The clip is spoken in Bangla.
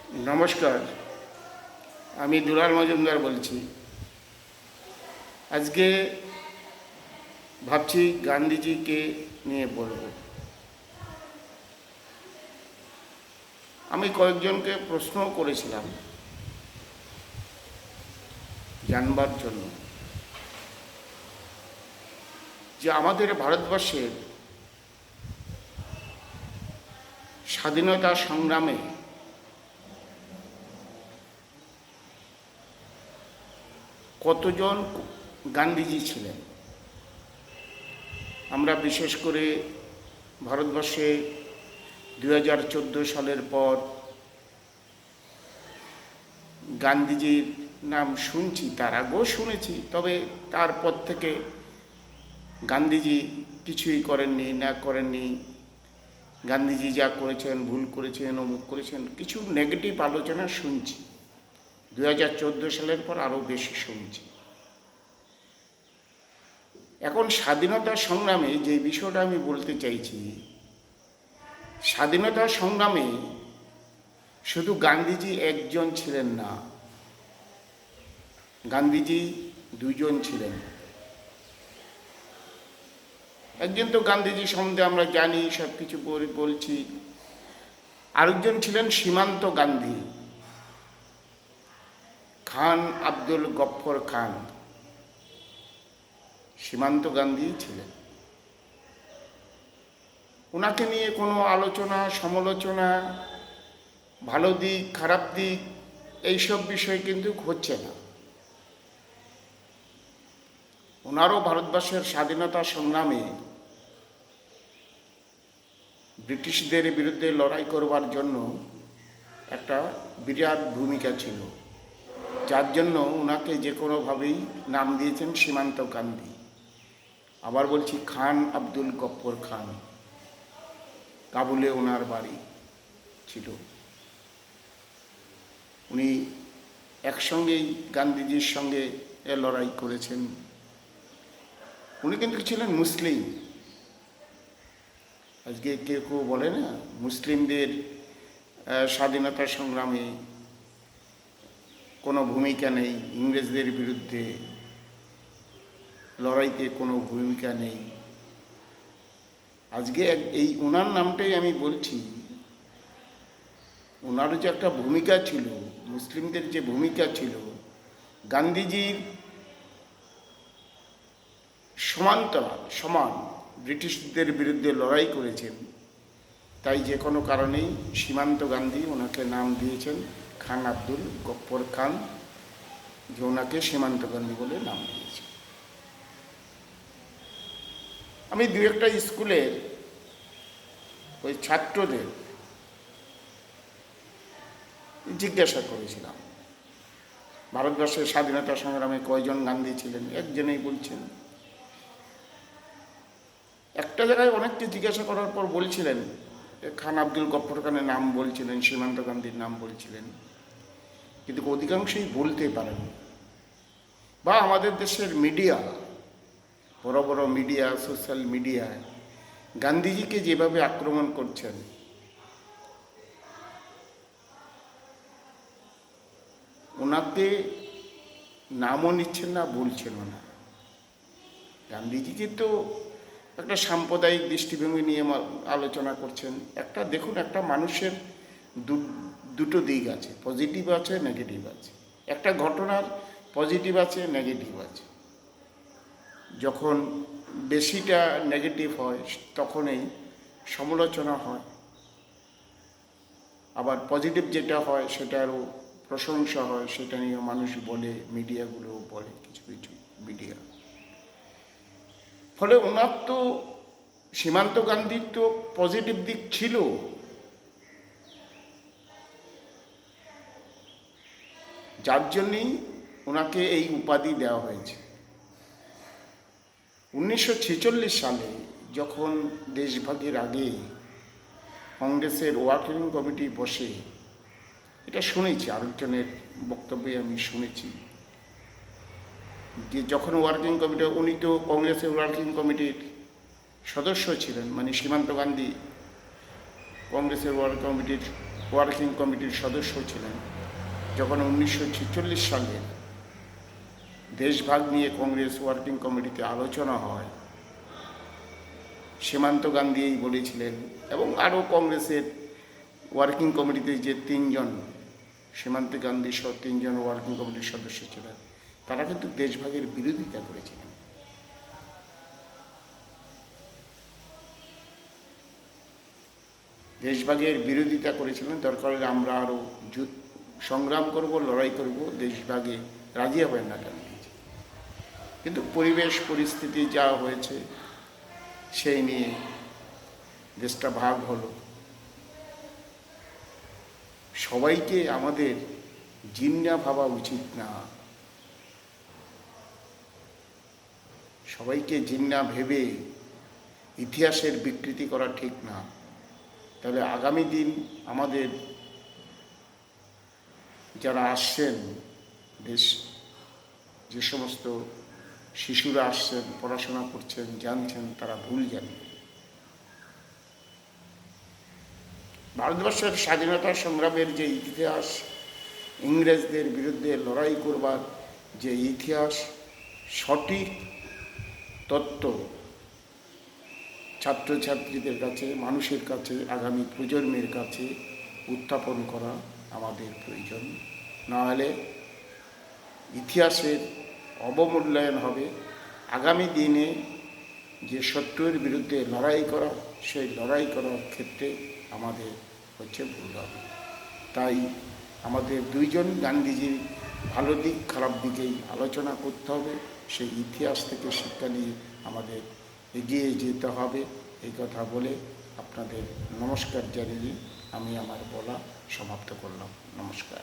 নমস্কার, আমি দুলাল মজুমদার বলছি। আজকে ভাবছি গান্ধীজিকে নিয়ে বলব। আমি কয়েকজনকে প্রশ্ন করেছিলাম জানবার জন্য যে আমাদের ভারতবর্ষের স্বাধীনতা সংগ্রামে কতজন গান্ধীজি ছিলেন। আমরা বিশেষ করে ভারতবর্ষে 2014 সালের পর গান্ধীজির নাম শুনছি, তার আগেও শুনেছি, তবে তারপর থেকে গান্ধীজি কিছুই করেননি, না করেননি, গান্ধীজি যা করেছেন ভুল করেছেন, অমুক করেছেন, কিছু নেগেটিভ আলোচনা শুনছি। 2014 সালের পর আরও বেশি শুনছি। এখন স্বাধীনতা সংগ্রামে যে বিষয়টা আমি বলতে চাইছি, স্বাধীনতা সংগ্রামে শুধু গান্ধীজি একজন ছিলেন না, গান্ধীজি দুজন ছিলেন। একজন তো গান্ধীজি সম্বন্ধে আমরা জানি, সব কিছু বলছি। আরেকজন ছিলেন সীমান্ত গান্ধী, খান আব্দুল গফ্ফর খান। সীমান্ত গান্ধী ছিলেন। ওনাকে নিয়ে কোনো আলোচনা, সমালোচনা, ভালো দিক খারাপ দিক, এইসব বিষয় কিন্তু হচ্ছে না। ওনারও ভারতবর্ষের স্বাধীনতা সংগ্রামে ব্রিটিশদের বিরুদ্ধে লড়াই করবার জন্য একটা বিরাট ভূমিকা ছিল, যার জন্য ওনাকে যে কোনোভাবেই নাম দিয়েছেন সীমান্ত গান্ধী। আবার বলছি, খান আব্দুল গফ্ফর খান, কাবুলে ওনার বাড়ি ছিল। উনি একসঙ্গেই গান্ধীজির সঙ্গে লড়াই করেছেন। উনি কিন্তু ছিলেন মুসলিম। আজকে কেউ কেউ বলে না, মুসলিমদের স্বাধীনতা সংগ্রামে কোনো ভূমিকা নেই, ইংরেজদের বিরুদ্ধে লড়াইতে কোনো ভূমিকা নেই। আজকে এই ওনার নামটাই আমি বলছি। ওনার যে একটা ভূমিকা ছিল, মুসলিমদের যে ভূমিকা ছিল, গান্ধীজির সমান ব্রিটিশদের বিরুদ্ধে লড়াই করেছেন। তাই যে কোনো কারণেই সীমান্ত গান্ধী ওনাকে নাম দিয়েছেন খান আব্দুল গফ্ফর খান, যে ওনাকে সীমান্ত গান্ধী বলে নাম দিয়েছে। আমি দু একটা স্কুলের ওই ছাত্রদের জিজ্ঞাসা করেছিলাম, ভারতবর্ষের স্বাধীনতা সংগ্রামে কয়জন গান্ধী ছিলেন? একজনেই বলছেন। একটা জায়গায় অনেককে জিজ্ঞাসা করার পর বলছিলেন, খান আব্দুল গফ্ফর খানের নাম বলছিলেন, সীমান্ত গান্ধীর নাম বলছিলেন, কিন্তু অধিকাংশই বলতে পারেন। বা আমাদের দেশের মিডিয়া, বড় বড় মিডিয়া, সোশ্যাল মিডিয়ায় গান্ধীজিকে যেভাবে আক্রমণ করছেন, ওনাকে নামও নিচ্ছেন না, বলছেনও না। গান্ধীজিকে তো একটা সাম্প্রদায়িক দৃষ্টিভঙ্গি নিয়ে আলোচনা করছেন। একটা দেখুন, একটা মানুষের দুটো দিক আছে, পজিটিভ আছে, নেগেটিভ আছে। একটা ঘটনার পজিটিভ আছে, নেগেটিভ আছে। যখন বেশিটা নেগেটিভ হয় তখনই সমালোচনা হয়, আবার পজিটিভ যেটা হয় সেটারও প্রশংসা হয়, সেটা নিয়ে মানুষ বলে, মিডিয়াগুলো বলে, কিছু কিছু মিডিয়া। ফলে ওনার তো, সীমান্ত গান্ধীর তো পজিটিভ দিক ছিল। যার জন্যই ওনাকে এই উপাধি দেওয়া হয়েছে। 1946 সালে যখন দেশভাগের আগে কংগ্রেসের ওয়ার্কিং কমিটি বসে, এটা শুনেছি, আরেকজনের বক্তব্যে আমি শুনেছি, যে যখন ওয়ার্কিং কমিটি, উনি তো কংগ্রেসের ওয়ার্কিং কমিটির সদস্য ছিলেন, মানে সীমান্ত গান্ধী কংগ্রেসের ওয়ার্কিং কমিটির ওয়ার্কিং কমিটির সদস্য ছিলেন। যখন 1946 সালে দেশভাগ নিয়ে কংগ্রেস ওয়ার্কিং কমিটিতে আলোচনা হয়, সীমান্ত গান্ধী বলেছিলেন, এবং আরও কংগ্রেসের ওয়ার্কিং কমিটিতে যে তিনজন, সীমান্ত গান্ধী সহ তিনজন ওয়ার্কিং কমিটির সদস্য ছিলেন, তারা কিন্তু দেশভাগের বিরোধিতা করেছিলেন। দেশভাগের বিরোধিতা করেছিলেন, দরকার হলে আমরা আরও সংগ্রাম করব, লড়াই করব, দেশভাগে রাজি হবেন না কেন। কিন্তু পরিবেশ পরিস্থিতি যা হয়েছে সেই নিয়ে দেশটা ভাগ হলো। সবাইকে আমাদের জিন্না ভাবা উচিত না, সবাইকে জিন্না ভেবে ইতিহাসের বিকৃতি করা ঠিক না। তাহলে আগামী দিন আমাদের যারা আসছেন, দেশ যে সমস্ত শিশুরা আসছেন, পড়াশোনা করছেন, জানছেন, তারা ভুল জানবে। ভারতবর্ষের স্বাধীনতা সংগ্রামের যে ইতিহাস, ইংরেজদের বিরুদ্ধে লড়াই করবার যে ইতিহাস, সঠিক তত্ত্ব ছাত্রছাত্রীদের কাছে, মানুষের কাছে, আগামী প্রজন্মের কাছে উত্থাপন করা আমাদের প্রয়োজন। নাহলে ইতিহাসের অবমূল্যায়ন হবে। আগামী দিনে যে শত্রুর বিরুদ্ধে লড়াই করা, সেই লড়াই করার ক্ষেত্রে আমাদের ভুল হবে। তাই আমাদের দুইজন গান্ধীজির ভালো দিক খারাপ দিকেই আলোচনা করতে হবে। সেই ইতিহাস থেকে শিক্ষা নিয়ে আমাদের এগিয়ে যেতে হবে। এই কথা বলে আপনাদের নমস্কার জানিয়ে আমি আমার বলা সমাপ্ত করলাম। নমস্কার।